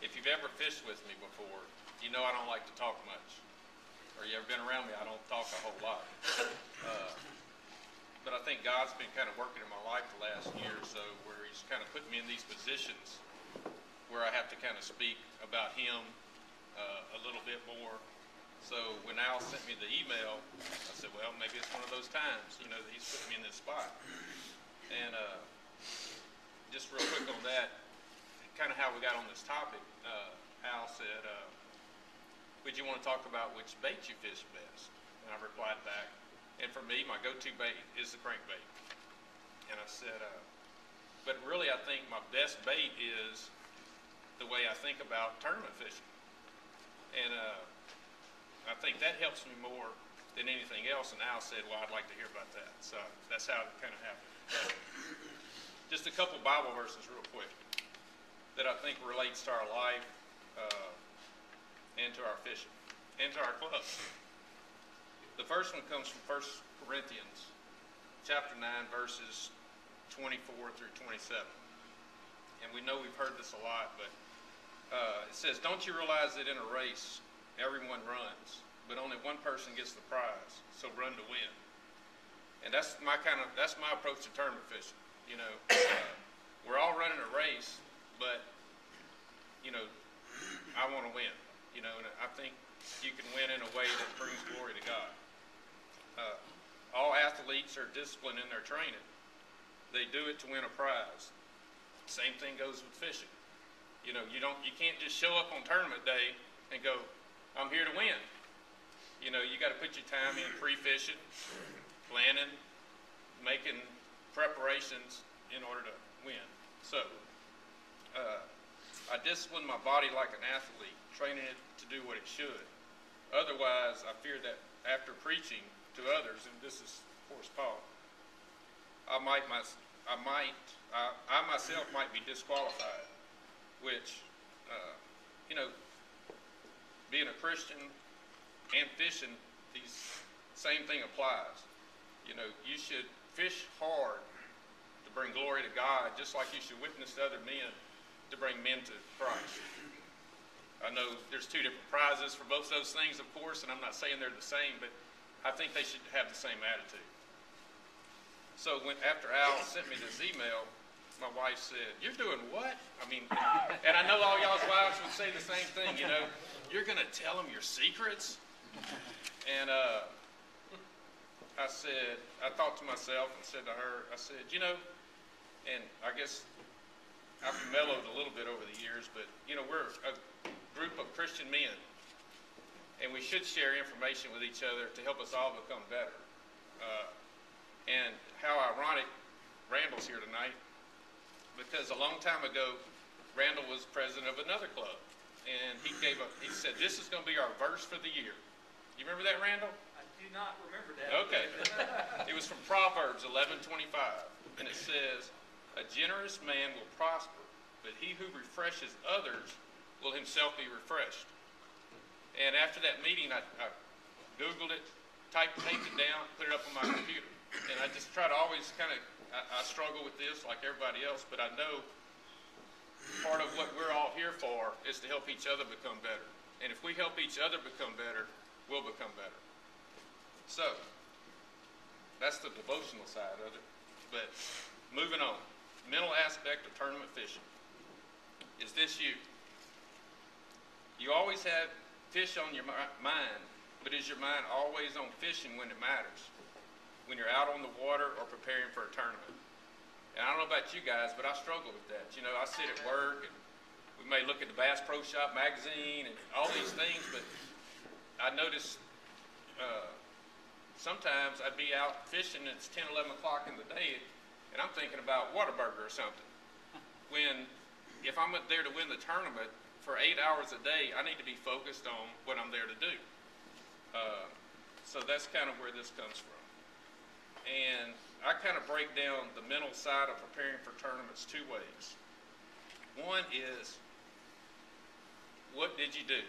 if you've ever fished with me before, you know I don't like to talk much. Or you ever been around me, I don't talk a whole lot. But I think God's been kind of working in my life the last year or so, where he's kind of put me in these positions where I have to kind of speak about him a little bit more. So when Al sent me the email, I said, well, maybe it's one of those times, you know, that he's putting me in this spot. And just real quick on that, kind of how we got on this topic, Al said, would you want to talk about which bait you fish best? And I replied back, and for me, my go-to bait is the crankbait. And I said, but really I think my best bait is the way I think about tournament fishing. And I think that helps me more than anything else. And Al said, well, I'd like to hear about that. So that's how it kind of happened. Just a couple Bible verses real quick that I think relates to our life and to our fishing and to our club. The first one comes from 1 Corinthians chapter 9, verses 24 through 27. And we know we've heard this a lot, but it says, don't you realize that in a race everyone runs, but only one person gets the prize, so run to win. And that's my approach to tournament fishing. You know, we're all running a race, but you know, I want to win. You know, and I think you can win in a way that brings glory to God. All athletes are disciplined in their training. They do it to win a prize. Same thing goes with fishing. You know, you can't just show up on tournament day and go, I'm here to win. You know, you got to put your time in pre-fishing, planning, making preparations in order to win. So, I discipline my body like an athlete, training it to do what it should. Otherwise, I fear that after preaching to others, and this is, of course, Paul, I myself might be disqualified, which, you know, being a Christian and fishing, the same thing applies. You know, you should fish hard to bring glory to God, just like you should witness to other men to bring men to Christ. I know there's two different prizes for both those things, of course, and I'm not saying they're the same, but I think they should have the same attitude. So after Al sent me this email, my wife said, you're doing what? I mean, and I know all y'all's wives would say the same thing, you know, you're going to tell them your secrets? And I thought to myself and said to her, I said, you know, and I guess I've mellowed a little bit over the years, but, you know, we're a group of Christian men, and we should share information with each other to help us all become better. And how ironic Randall's here tonight, because a long time ago, Randall was president of another club, and he said, this is going to be our verse for the year. You remember that, Randall? I do not remember that. Okay. It was from Proverbs 11:25, and it says, a generous man will prosper, but he who refreshes others will himself be refreshed. And after that meeting, I Googled it, taped it down, put it up on my computer. And I just try to always I struggle with this like everybody else, but I know part of what we're all here for is to help each other become better. And if we help each other become better, we'll become better. So, that's the devotional side of it. But moving on, mental aspect of tournament fishing. Is this you? You always have fish on your mind, but is your mind always on fishing when it matters? When you're out on the water or preparing for a tournament? And I don't know about you guys, but I struggle with that. You know, I sit at work and we may look at the Bass Pro Shop magazine and all these things, but I notice sometimes I'd be out fishing and it's 10, 11 o'clock in the day and I'm thinking about Whataburger or something. When if I'm there to win the tournament for 8 hours a day, I need to be focused on what I'm there to do. So that's kind of where this comes from. And I kind of break down the mental side of preparing for tournaments two ways. One is, what did you do?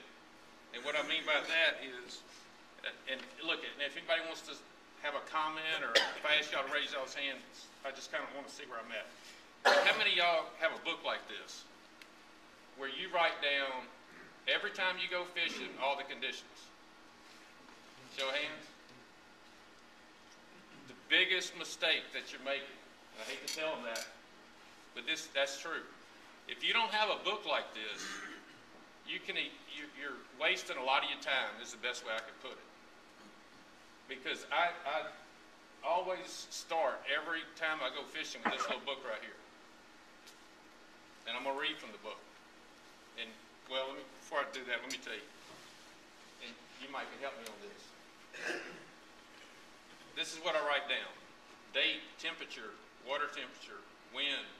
And what I mean by that is, and look, and if anybody wants to have a comment or if I ask y'all to raise y'all's hands, I just kind of want to see where I'm at. How many of y'all have a book like this? where you write down every time you go fishing all the conditions. Show of hands. The biggest mistake that you're making, I hate to tell them that, but that's true. If you don't have a book like this, you're wasting a lot of your time, is the best way I could put it. Because I always start every time I go fishing with this little book right here. And I'm going to read from the book. And, well, before I do that, let me tell you. And you might can help me on this. This is what I write down. Date, temperature, water temperature, wind,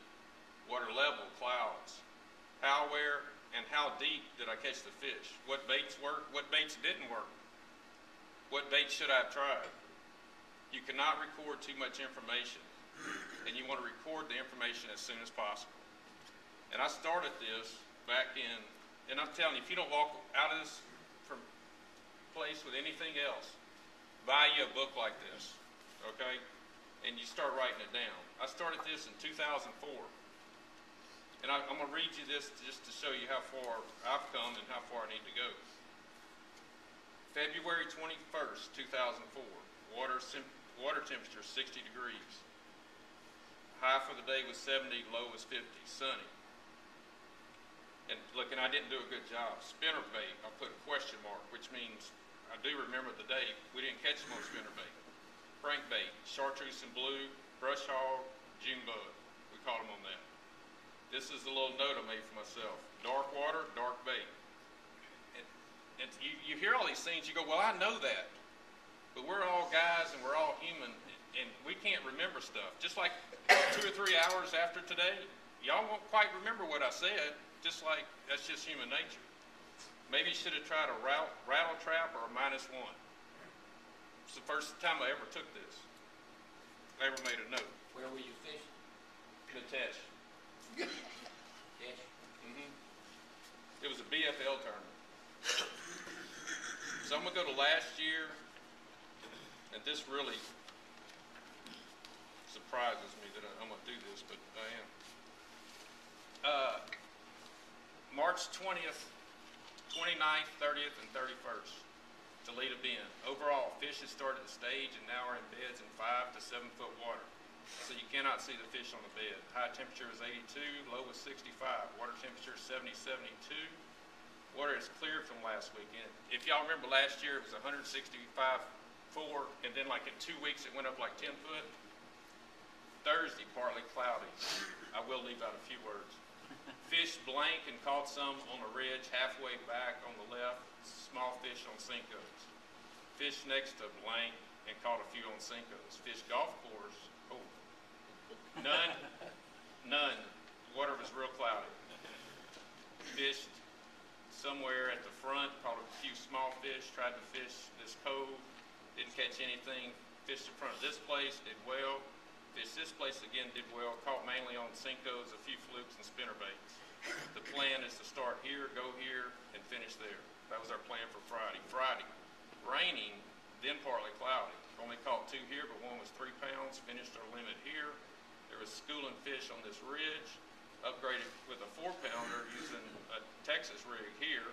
water level, clouds, how, where, and how deep did I catch the fish? What baits worked? What baits didn't work? What baits should I have tried? You cannot record too much information, and you want to record the information as soon as possible. And I started this back in, and I'm telling you, if you don't walk out of this from place with anything else, buy you a book like this, okay? And you start writing it down. I started this in 2004. And I'm going to read you this just to show you how far I've come and how far I need to go. February 21st, 2004. Water temperature 60 degrees. High for the day was 70, low was 50. Sunny. And look, and I didn't do a good job. Spinner bait, I put a question mark, which means I do remember the date. We didn't catch them on spinner bait. Crankbait, chartreuse and blue, brush hog, June bug. We caught them on that. This is a little note I made for myself. Dark water, dark bait. And you hear all these things, you go, well, I know that. But we're all guys and we're all human, and we can't remember stuff. Just like 2 or 3 hours after today, y'all won't quite remember what I said, just like that's just human nature. Maybe you should have tried a rattle trap or a -1. It's the first time I ever took this. I ever made a note. Where were you fishing? Natesh. Yes. It was a BFL tournament. So I'm going to go to last year, and this really surprises me that I'm going to do this, but I am. March 20th, 29th, 30th, and 31st, Toledo Bend. Overall, fish has started the stage and now are in beds in 5 to 7 foot water. So you cannot see the fish on the bed. High temperature is 82, low is 65. Water temperature is 70, 72. Water is cleared from last weekend. If y'all remember last year, it was 165.4, and then like in 2 weeks, it went up like 10 foot. Thursday, partly cloudy. I will leave out a few words. Fish blank and caught some on a ridge halfway back on the left. Small fish on Cincos. Fish next to blank and caught a few on Cincos. Fish golf course. Oh, none. Water was real cloudy. Fished somewhere at the front, caught a few small fish. Tried to fish this cove, didn't catch anything. Fished in front of this place, did well. Fished this place again, did well. Caught mainly on Cincos, a few flukes, and spinner baits. The plan is to start here, go here, and finish there. That was our plan for Friday. Friday, raining, then partly cloudy. Only caught 2 here, but one was 3 pounds. Finished our limit here. There was schooling fish on this ridge. Upgraded with a 4-pounder using a Texas rig here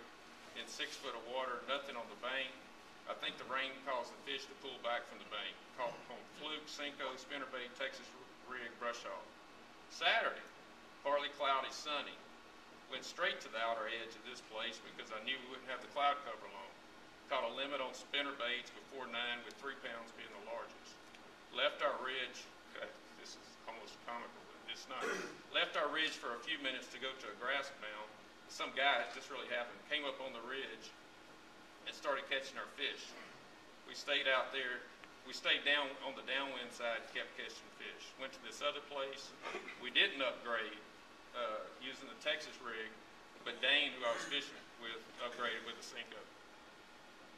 in 6 foot of water. Nothing on the bank. I think the rain caused the fish to pull back from the bank. Caught on fluke, Cinco, spinnerbait, Texas rig, brush hog. Saturday, partly cloudy, sunny. Went straight to the outer edge of this place because I knew we wouldn't have the cloud cover long. Caught a limit on spinnerbaits before 9, with 3 pounds being the largest. Left our ridge, okay, this is almost comical, but it's not. Left our ridge for a few minutes to go to a grass mound. Some guy, this really happened, came up on the ridge and started catching our fish. We stayed out there. We stayed down on the downwind side, kept catching fish. Went to this other place. We didn't upgrade using the Texas rig, but Dane, who I was fishing with, upgraded with the Cinco.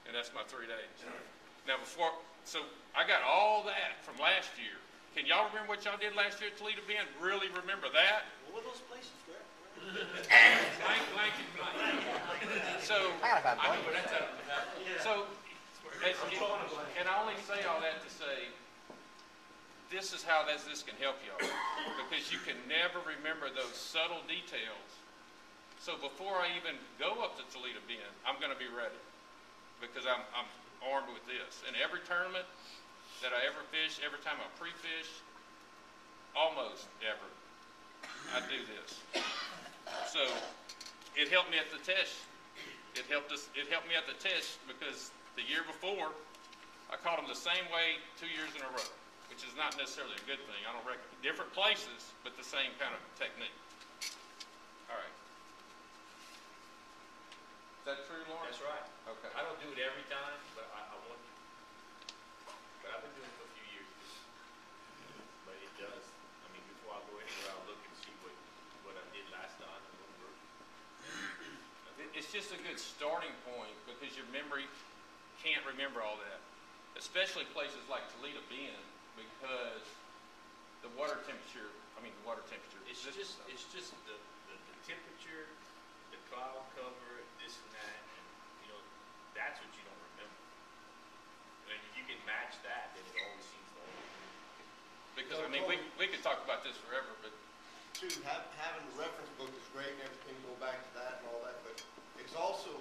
And that's my 3 days. Now so I got all that from last year. Can y'all remember what y'all did last year at Toledo Bend? Really remember that? What were those places, Greg? Blank and blank. So, and I only say all that to say, this is how this can help y'all. Because you can never remember those subtle details So before I even go up to Toledo Bend, I'm going to be ready because I'm armed with this. And every tournament that I ever fish, every time I pre-fish, almost ever, I do this. So it helped me at the test. It helped me at the test because the year before, I caught them the same way 2 years in a row, which is not necessarily a good thing. I don't reckon. Different places, but the same kind of technique. All right. Is that true, Lawrence? That's right. Okay. I don't do it every time, but I want to. But I've been doing it for a few years. But it does. I mean, before I go anywhere, I'll look and see what I did last time and what worked. It's just a good starting point because your memory can't remember all that, especially places like Toledo Bend because the water temperature. It's just the temperature, the cloud cover, this and that, and that's what you don't remember. And if you can match that, then it always seems to hold. Because I mean, we could talk about this forever, but Having the reference book is great and everything, go back to that and all that, but it's also,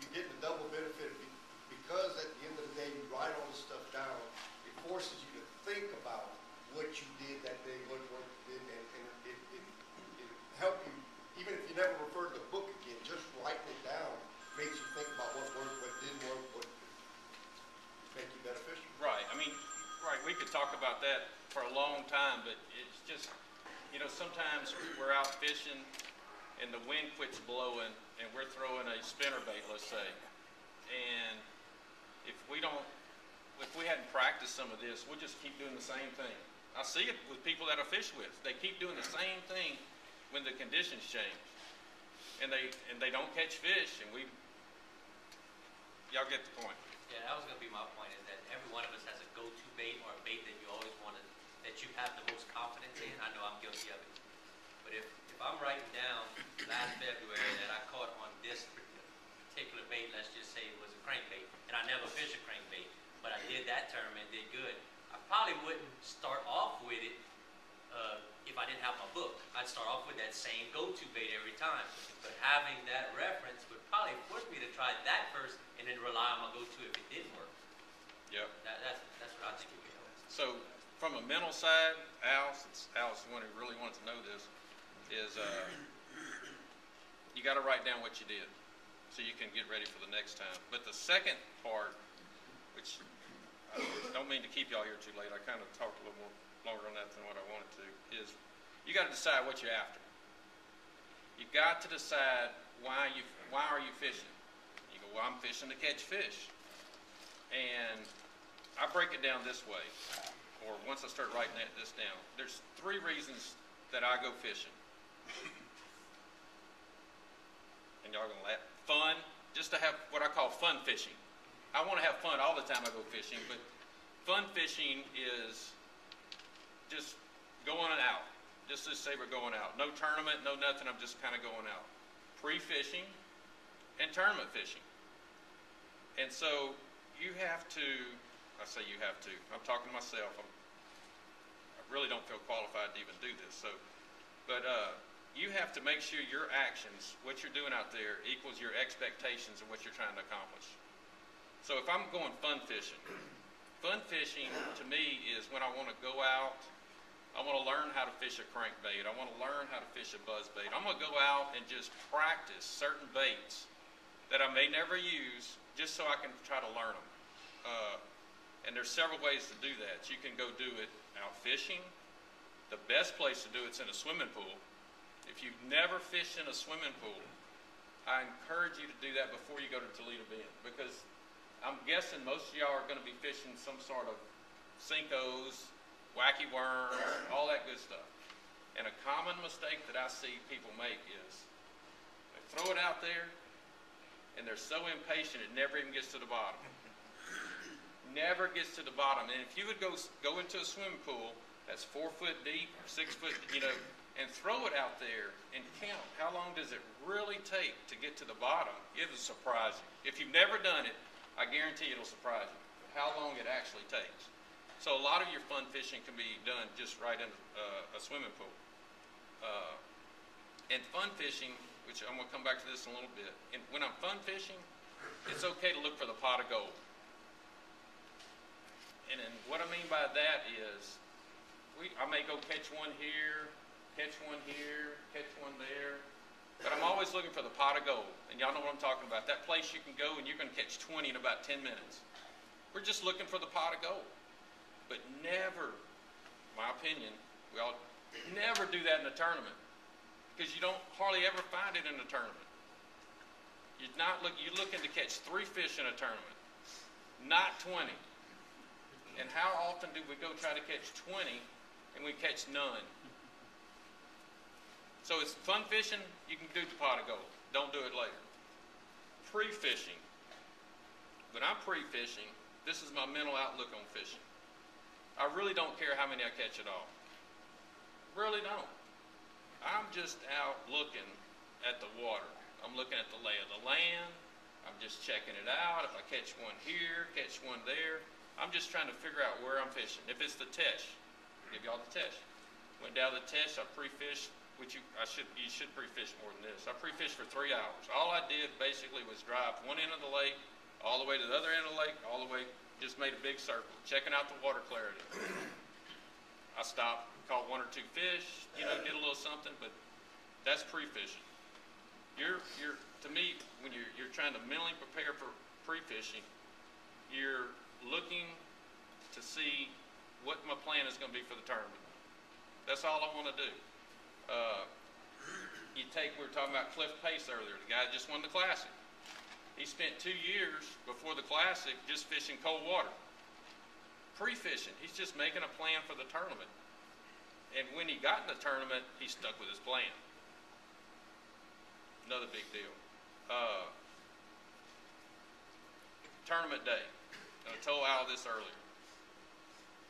you get the double benefit because at the end of the day, you write all this stuff down, it forces you to think about what you did that day, what you did, and it helps you, even if you never refer to the book again, just writing it down makes you think about what worked, what didn't work, what make you beneficial. right. I mean, right. We could talk about that for a long time, but it's just, sometimes we're out fishing and the wind quits blowing and we're throwing a spinner bait, let's say, and if we hadn't practiced some of this, we'll just keep doing the same thing. I see it with people that I fish with. They keep doing the same thing when the conditions change, and they don't catch fish. And y'all get the point. Yeah, that was going to be my point, is that every one of us has a go-to bait or a bait that you always wanted, that you have the most confidence in. I know I'm guilty of it. But if I'm writing down last February that I caught on this particular bait, let's just say it was a crankbait, and I never fished a crankbait, but I did that term and did good, I probably wouldn't start off with it if I didn't have my book. I'd start off with that same go-to bait every time. But having that reference would probably force me to try that first and then rely on my go-to if it didn't work. Yep. That's what I think it would help. So from a mental side, Al's the one who really wants to know this, is you got to write down what you did so you can get ready for the next time. But the second part, which I don't mean to keep y'all here too late, I kind of talked a little more longer on that than what I wanted to, is you got to decide what you're after. You got to decide why are you fishing. You go, well, I'm fishing to catch fish. And I break it down this way, or once I start writing this down, there's 3 reasons that I go fishing. And y'all gonna laugh. Fun, just to have what I call fun fishing. I want to have fun all the time I go fishing, but fun fishing is just going out. Just to say we're going out. No tournament, no nothing, I'm just kind of going out. Pre-fishing and tournament fishing. And so you have to, I say you have to, I'm talking to myself, I really don't feel qualified to even do this, but you have to make sure your actions, what you're doing out there, equals your expectations of what you're trying to accomplish. So if I'm going fun fishing to me is when I want to go out, I want to learn how to fish a crankbait, I want to learn how to fish a buzzbait. I'm going to go out and just practice certain baits that I may never use just so I can try to learn them. And there's several ways to do that. You can go do it out fishing. The best place to do it's in a swimming pool. If you've never fished in a swimming pool, I encourage you to do that before you go to Toledo Bend, because I'm guessing most of y'all are going to be fishing some sort of Cincos, wacky worms, all that good stuff. And a common mistake that I see people make is they throw it out there and they're so impatient it never even gets to the bottom. Never gets to the bottom. And if you would go into a swimming pool that's 4 foot deep, 6 foot, and throw it out there and count how long does it really take to get to the bottom, it'll surprise you. If you've never done it, I guarantee it'll surprise you how long it actually takes. So a lot of your fun fishing can be done just right in a swimming pool. And fun fishing, which I'm going to come back to this in a little bit, and when I'm fun fishing, it's okay to look for the pot of gold. And then what I mean by that is, I may go catch one here, catch one here, catch one there, but I'm always looking for the pot of gold. And y'all know what I'm talking about. That place you can go and you're going to catch 20 in about 10 minutes. We're just looking for the pot of gold. But never, my opinion, we all never do that in a tournament, because you don't hardly ever find it in a tournament. You're looking to catch 3 fish in a tournament, not 20. And how often do we go try to catch 20 and we catch none? So it's fun fishing, you can do the pot of gold. Don't do it later. Pre-fishing. When I'm pre-fishing, this is my mental outlook on fishing. I really don't care how many I catch at all. Really don't. I'm just out looking at the water. I'm looking at the lay of the land. I'm just checking it out. If I catch one here, catch one there, I'm just trying to figure out where I'm fishing. If it's the Tesh, I'll give y'all the Tesh. Went down the Tesh, I pre-fished, which you should pre-fish more than this. I pre-fished for 3 hours. All I did basically was drive one end of the lake, all the way to the other end of the lake, all the way, just made a big circle, checking out the water clarity. I stopped, caught 1 or 2 fish, did a little something, but that's pre-fishing. To me, when you're trying to mentally prepare for pre-fishing, you're looking to see what my plan is going to be for the tournament. That's all I want to do. We were talking about Cliff Pace earlier, the guy that just won the Classic. He spent 2 years before the Classic just fishing cold water. Pre-fishing, he's just making a plan for the tournament. And when he got in the tournament, he stuck with his plan. Another big deal. Tournament day. I told Al this earlier,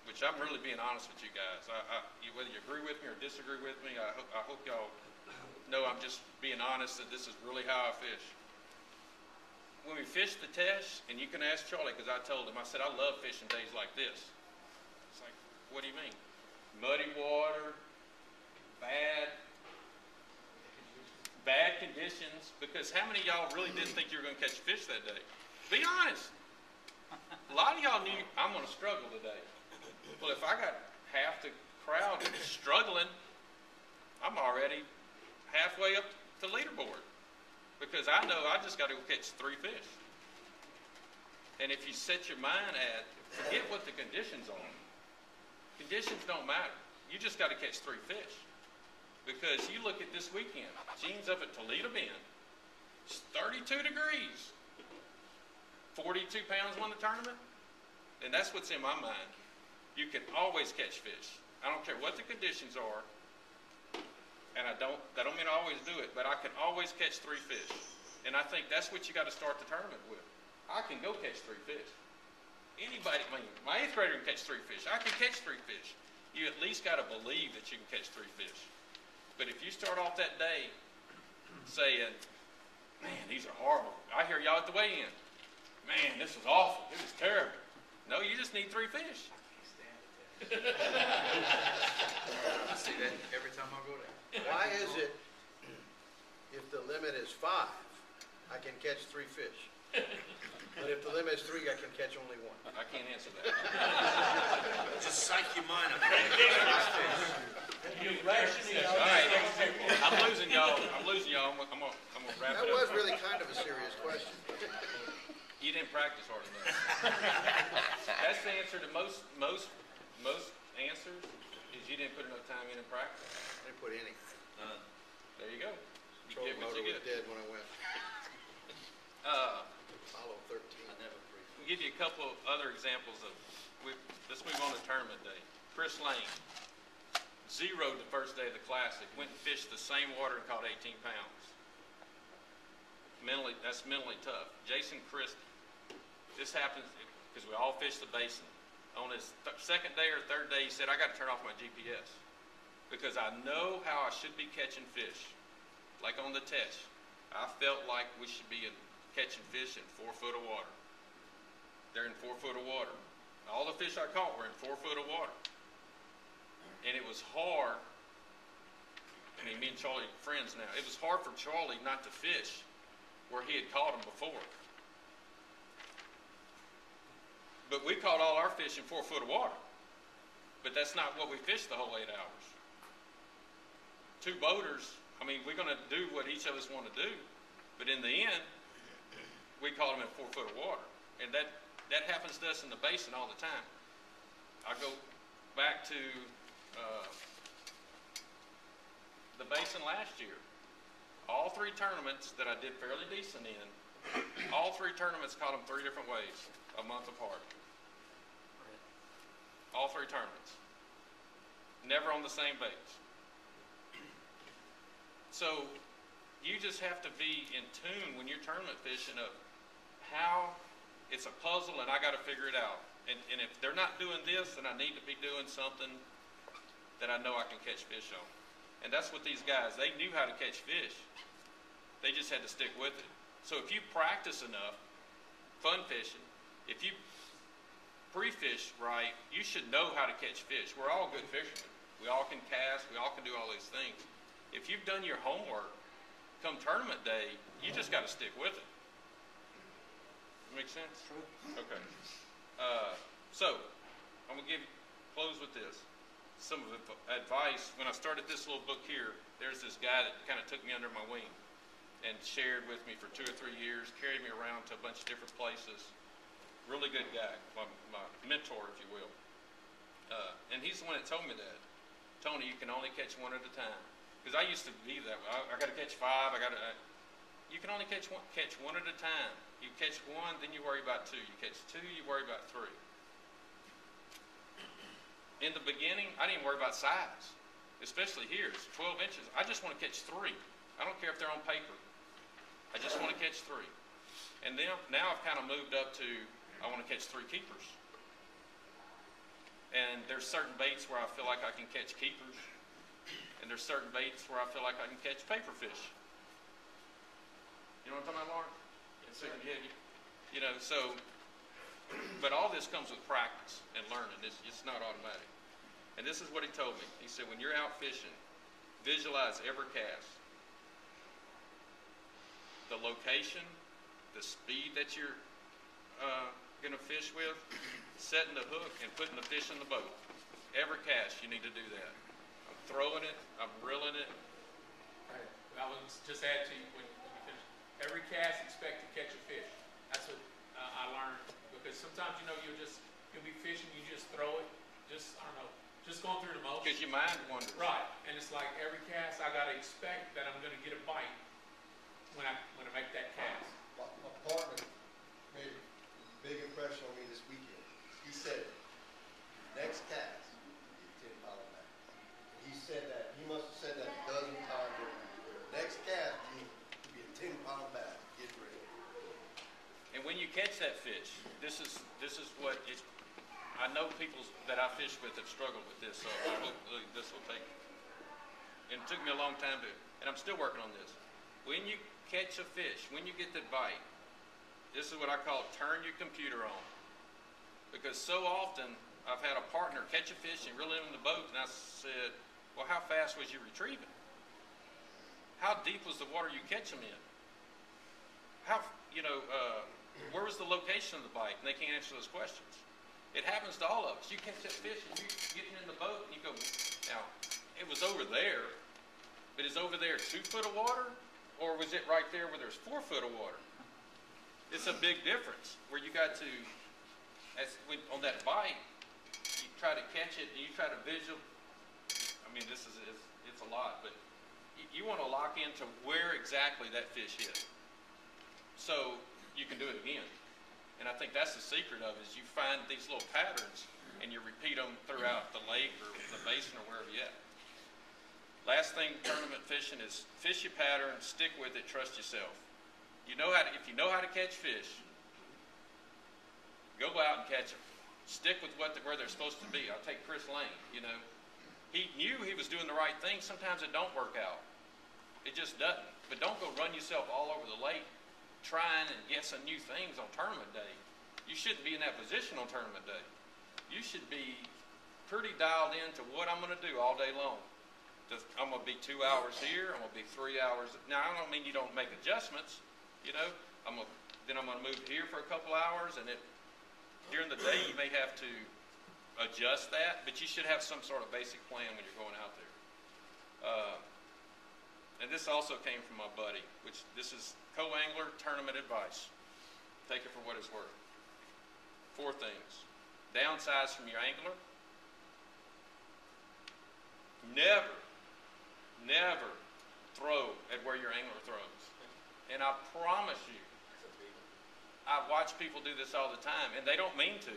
which I'm really being honest with you guys. Whether you agree with me or disagree with me, I hope y'all know I'm just being honest that this is really how I fish. When we fish the Tesh, and you can ask Charlie, because I told him, I said, I love fishing days like this. It's like, what do you mean? Muddy water, bad conditions, because how many of y'all really didn't think you were going to catch fish that day? Be honest. A lot of y'all knew I'm going to struggle today. Well, if I got half the crowd struggling, I'm already halfway up the leaderboard, because I know I just got to go catch 3 fish. And if you set your mind at, forget what the conditions are. Conditions don't matter. You just got to catch 3 fish. Because you look at this weekend, Gene's up at Toledo Bend. It's 32 degrees. 42 pounds won the tournament. And that's what's in my mind. You can always catch fish. I don't care what the conditions are. And that don't mean I always do it, but I can always catch 3 fish. And I think that's what you got to start the tournament with. I can go catch 3 fish. Anybody, my 8th grader can catch 3 fish. I can catch 3 fish. You at least got to believe that you can catch 3 fish. But if you start off that day saying, man, these are horrible. I hear y'all at the weigh-in. Man, this was awful. It was terrible. No, you just need 3 fish. I see that every time I go there. Why is it, if the limit is 5, I can catch 3 fish? But if the limit is 3, I can catch only 1. I can't answer that. Just psych your mind up. All right, I'm losing y'all. I'm gonna wrap it up. That was really kind of a serious question. You didn't practice hard enough. That's the answer to most answers, is you didn't put enough time in practice. I didn't put any. There you go. You Control get what motor you was get. dead when I went. Apollo 13. I'll give you a couple of other examples of, let's move on to tournament day. Chris Lane, 0'd the first day of the Classic, went and fished the same water and caught 18 pounds. That's mentally tough. Jason Christie, this happens because we all fish the basin. On his second day or third day, he said, I got to turn off my GPS because I know how I should be catching fish. Like on the Tesh, I felt like we should be catching fish in 4 foot of water. They're in 4 foot of water. All the fish I caught were in 4 foot of water. And it was hard I mean, me and Charlie are friends now. It was hard for Charlie not to fish where he had caught them before. But we caught all our fish in 4 foot of water. But that's not what we fished the whole 8 hours. 2 boaters, I mean, we're going to do what each of us want to do. But in the end, we caught them in 4 foot of water. And that happens to us in the basin all the time. I go back to the basin last year. All 3 tournaments that I did fairly decent in, all 3 tournaments caught them 3 different ways, a month apart. All 3 tournaments. Never on the same baits. So you just have to be in tune when you're tournament fishing of how it's a puzzle and I got to figure it out. And if they're not doing this, then I need to be doing something that I know I can catch fish on. And that's what these guys, they knew how to catch fish. They just had to stick with it. So if you practice enough, fun fishing, if you pre-fish right, you should know how to catch fish. We're all good fishermen. We all can cast, we all can do all these things. If you've done your homework, come tournament day, you just got to stick with it. Make sense? True. Okay. So, I'm going to close with this. Some of the advice, when I started this little book here, there's this guy that kind of took me under my wing and shared with me for 2 or 3 years, carried me around to a bunch of different places. Really good guy, my mentor, if you will. And he's the one that told me that. Tony, you can only catch 1 at a time. Because I used to be that way. I got to catch 5. You can only catch one at a time. You catch 1, then you worry about 2. You catch 2, you worry about 3. In the beginning, I didn't worry about size, especially here. It's 12 inches. I just want to catch 3. I don't care if they're on paper. I just want to catch 3. And then now I've kind of moved up to I want to catch 3 keepers. And there's certain baits where I feel like I can catch keepers. And there's certain baits where I feel like I can catch paper fish. You know what I'm talking about, Lauren? Yes, sir. Yeah, you know, so, but all this comes with practice and learning. It's not automatic. And this is what he told me. He said, when you're out fishing, visualize every cast. The location, the speed that you're going to fish with, setting the hook and putting the fish in the boat. Every cast, you need to do that. I'm throwing it, I'm reeling it. Right. I would just add to you when you finish. Every cast expect to catch a fish. That's what I learned, because sometimes you'll be fishing, you just throw it, just going through the motions. Because your mind wanders. Right, and it's like every cast I gotta expect that I'm gonna get a bite when I make that cast. My partner made a big impression on me this weekend. He said, next cast, you get 10 pound back. He said that, he must have said that a dozen times. Next cast, you get 10 pound back. Get ready. And when you catch that fish, this is what it. I know people that I fish with have struggled with this, so I hope this will take. And it took me a long time and I'm still working on this. When you catch a fish, when you get that bite, this is what I call turn your computer on. Because so often I've had a partner catch a fish and reel it in the boat, and I said, well, how fast was you retrieving? How deep was the water you catch them in? Where was the location of the bite? And they can't answer those questions. It happens to all of us. You catch that fish and you get in the boat and you go, now, it was over there, but is over there 2 foot of water? Or was it right there where there's 4 foot of water? It's a big difference where you got to, on that bite, you try to catch it and you try to visual. I mean, it's a lot, but you want to lock into where exactly that fish hit. So you can do it again. And I think that's the secret of it, is you find these little patterns and you repeat them throughout the lake or the basin or wherever you're at. Last thing tournament fishing is fish your pattern, stick with it, trust yourself. If you know how to catch fish, go out and catch them. Stick with where they're supposed to be. I'll take Chris Lane, He knew he was doing the right thing. Sometimes it don't work out. It just doesn't. But don't go run yourself all over the lake trying and guessing new things on tournament day. You shouldn't be in that position on tournament day. You should be pretty dialed into what I'm going to do all day long I'm gonna be 2 hours here, I'm gonna be 3 hours. Now, I don't mean you don't make adjustments, you know, then I'm gonna move here for a couple hours, and during the day, you may have to adjust that, but you should have some sort of basic plan when you're going out there. And this also came from my buddy, which this is co-angler tournament advice. Take it for what it's worth. 4 things. Downsize from your angler. Never throw at where your angler throws. And I promise you, I watch people do this all the time, and they don't mean to.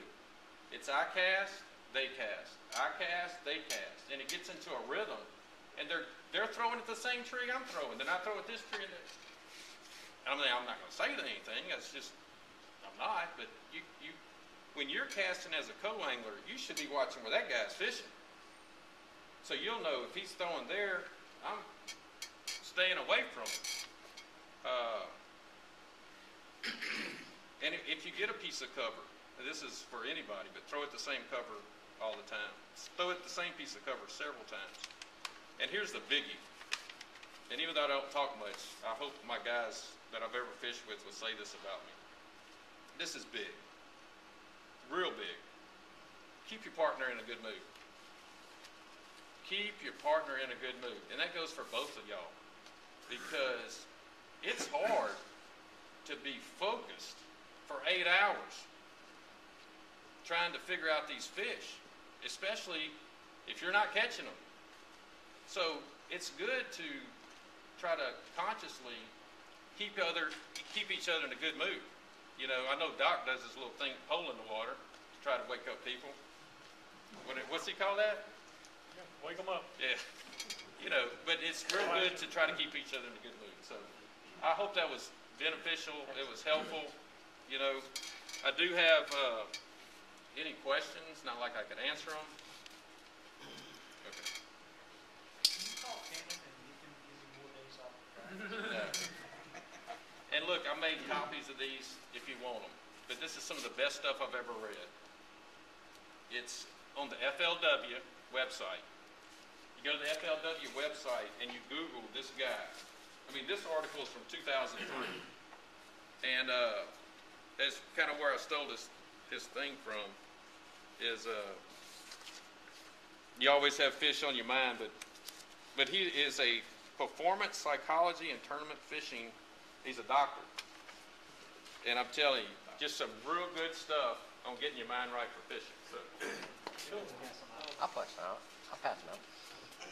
It's I cast, they cast. I cast, they cast. And it gets into a rhythm, and they're throwing at the same tree I'm throwing. Then I throw at this tree and this. I'm not going to say anything. That's just, I'm not. But when you're casting as a co-angler, you should be watching where that guy's fishing. So you'll know if he's throwing there, I'm staying away from him. And if you get a piece of cover, this is for anybody, but throw it the same cover all the time. Throw it the same piece of cover several times. And here's the biggie. And even though I don't talk much, I hope my guys that I've ever fished with will say this about me. This is big. Real big. Keep your partner in a good mood. Keep your partner in a good mood. And that goes for both of y'all. Because it's hard to be focused for 8 hours trying to figure out these fish, especially if you're not catching them. So it's good to try to consciously keep each other in a good mood. You know, I know Doc does this little thing, pole in the water, to try to wake up people. What's he call that? Wake them up. Yeah. You know, but it's real good to try to keep each other in a good mood. So I hope that was beneficial. It was helpful. You know, I do have any questions, not like I could answer them. Okay. Can you call Kemp and you can give me more days off the track? And look, I made copies of these if you want them. But this is some of the best stuff I've ever read. It's on the FLW website. You go to the FLW website and you Google this guy. I mean, this article is from 2003. And that's kind of where I stole this thing from, is you always have fish on your mind, but he is a performance psychology and tournament fishing. He's a doctor. And I'm telling you, just some real good stuff on getting your mind right for fishing. So, I'll pass it out. I'll pass it out.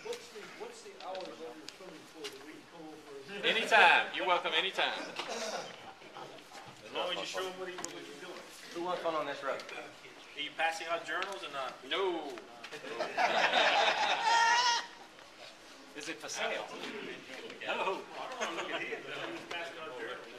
What's the hours of your swimming pool that we can come over? anytime. You're welcome anytime. As long as you show them what you're doing. Who wants fun on this road? Are you passing out journals or not? No. Is it for sale? No. I don't want to look at him. He's passing out journals.